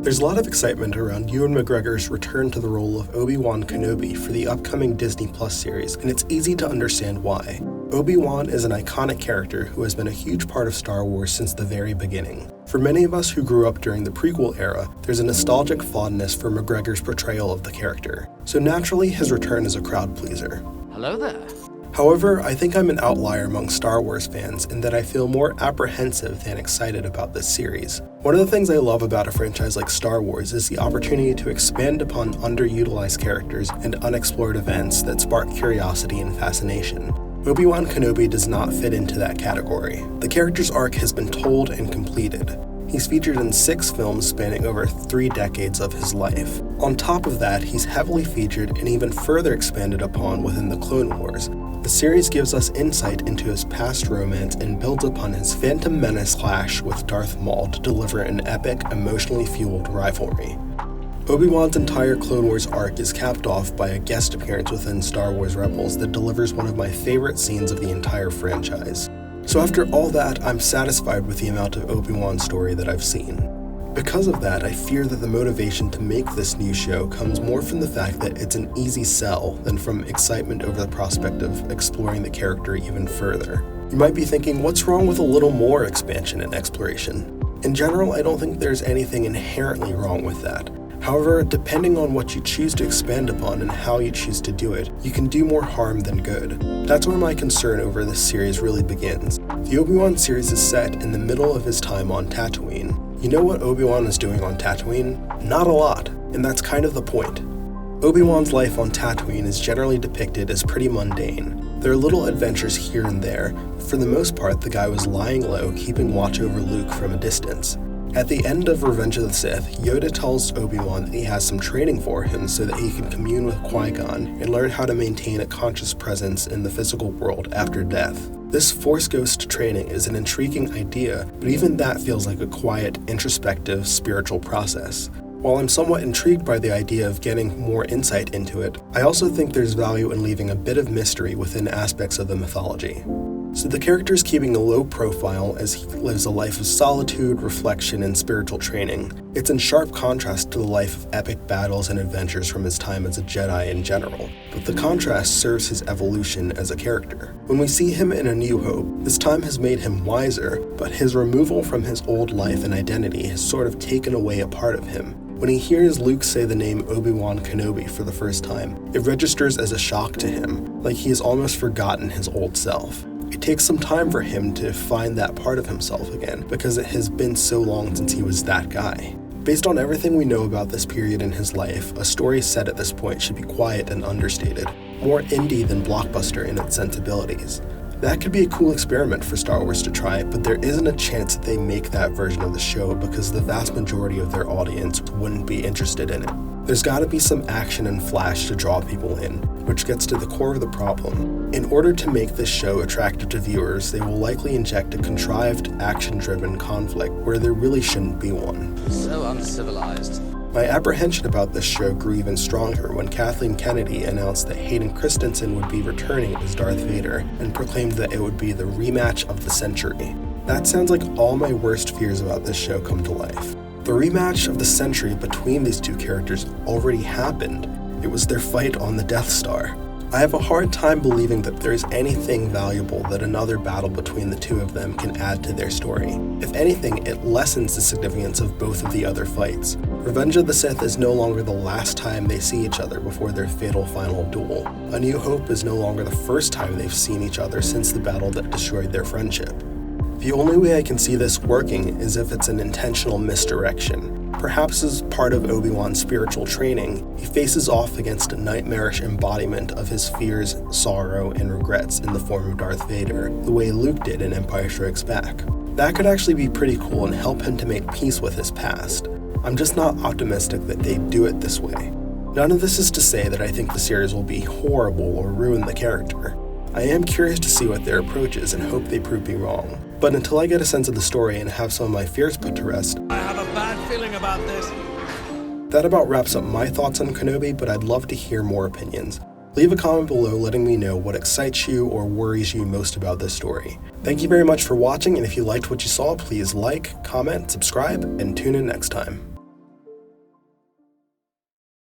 There's a lot of excitement around Ewan McGregor's return to the role of Obi-Wan Kenobi for the upcoming Disney Plus series, and it's easy to understand why. Obi-Wan is an iconic character who has been a huge part of Star Wars since the very beginning. For many of us who grew up during the prequel era, there's a nostalgic fondness for McGregor's portrayal of the character, so naturally his return is a crowd pleaser. Hello there. However, I think I'm an outlier among Star Wars fans in that I feel more apprehensive than excited about this series. One of the things I love about a franchise like Star Wars is the opportunity to expand upon underutilized characters and unexplored events that spark curiosity and fascination. Obi-Wan Kenobi does not fit into that category. The character's arc has been told and completed. He's featured in 6 films spanning over 3 decades of his life. On top of that, he's heavily featured and even further expanded upon within the Clone Wars. The series gives us insight into his past romance and builds upon his Phantom Menace clash with Darth Maul to deliver an epic, emotionally fueled rivalry. Obi-Wan's entire Clone Wars arc is capped off by a guest appearance within Star Wars Rebels that delivers one of my favorite scenes of the entire franchise. So after all that, I'm satisfied with the amount of Obi-Wan story that I've seen. Because of that, I fear that the motivation to make this new show comes more from the fact that it's an easy sell than from excitement over the prospect of exploring the character even further. You might be thinking, what's wrong with a little more expansion and exploration? In general, I don't think there's anything inherently wrong with that. However, depending on what you choose to expand upon and how you choose to do it, you can do more harm than good. That's where my concern over this series really begins. The Obi-Wan series is set in the middle of his time on Tatooine. You know what Obi-Wan is doing on Tatooine? Not a lot, and that's kind of the point. Obi-Wan's life on Tatooine is generally depicted as pretty mundane. There are little adventures here and there, but for the most part the guy was lying low, keeping watch over Luke from a distance. At the end of Revenge of the Sith, Yoda tells Obi-Wan that he has some training for him so that he can commune with Qui-Gon and learn how to maintain a conscious presence in the physical world after death. This Force Ghost training is an intriguing idea, but even that feels like a quiet, introspective, spiritual process. While I'm somewhat intrigued by the idea of getting more insight into it, I also think there's value in leaving a bit of mystery within aspects of the mythology. So the character is keeping a low profile as he lives a life of solitude, reflection, and spiritual training. It's in sharp contrast to the life of epic battles and adventures from his time as a Jedi in general, but the contrast serves his evolution as a character. When we see him in A New Hope, this time has made him wiser, but his removal from his old life and identity has sort of taken away a part of him. When he hears Luke say the name Obi-Wan Kenobi for the first time, it registers as a shock to him, like he has almost forgotten his old self. It takes some time for him to find that part of himself again, because it has been so long since he was that guy. Based on everything we know about this period in his life, a story set at this point should be quiet and understated, more indie than blockbuster in its sensibilities. That could be a cool experiment for Star Wars to try, but there isn't a chance that they make that version of the show because the vast majority of their audience wouldn't be interested in it. There's gotta be some action and flash to draw people in, which gets to the core of the problem. In order to make this show attractive to viewers, they will likely inject a contrived, action-driven conflict where there really shouldn't be one. So uncivilized. My apprehension about this show grew even stronger when Kathleen Kennedy announced that Hayden Christensen would be returning as Darth Vader and proclaimed that it would be the rematch of the century. That sounds like all my worst fears about this show come to life. The rematch of the century between these two characters already happened. It was their fight on the Death Star. I have a hard time believing that there is anything valuable that another battle between the two of them can add to their story. If anything, it lessens the significance of both of the other fights. Revenge of the Sith is no longer the last time they see each other before their fatal final duel. A New Hope is no longer the first time they've seen each other since the battle that destroyed their friendship. The only way I can see this working is if it's an intentional misdirection. Perhaps as part of Obi-Wan's spiritual training, he faces off against a nightmarish embodiment of his fears, sorrow, and regrets in the form of Darth Vader, the way Luke did in Empire Strikes Back. That could actually be pretty cool and help him to make peace with his past. I'm just not optimistic that they'd do it this way. None of this is to say that I think the series will be horrible or ruin the character. I am curious to see what their approach is and hope they prove me wrong. But until I get a sense of the story and have some of my fears put to rest, I have a bad feeling about this. That about wraps up my thoughts on Kenobi, but I'd love to hear more opinions. Leave a comment below letting me know what excites you or worries you most about this story. Thank you very much for watching, and if you liked what you saw, please like, comment, subscribe, and tune in next time.